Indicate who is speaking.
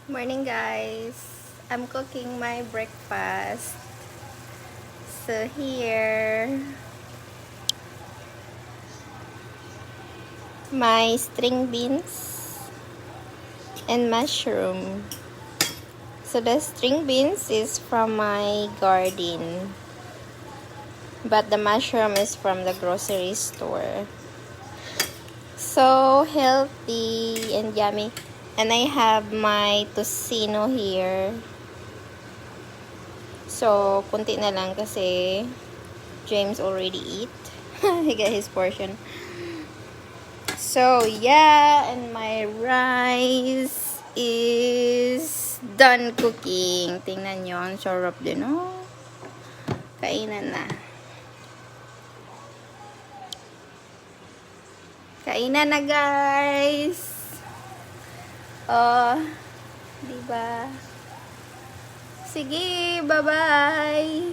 Speaker 1: Morning guys, I'm cooking my breakfast. So here, my string beans and mushroom. So the string beans is from my garden, but the mushroom is from the grocery store. So healthy and yummy. And I have my tocino here. So kunti na lang kasi James already eat. He got his portion. So yeah, and my rice is done cooking. Tingnan nyo, ang sarap din, oh. Kainan na. Kainan na, guys. Oh, diba? Sige, bye-bye.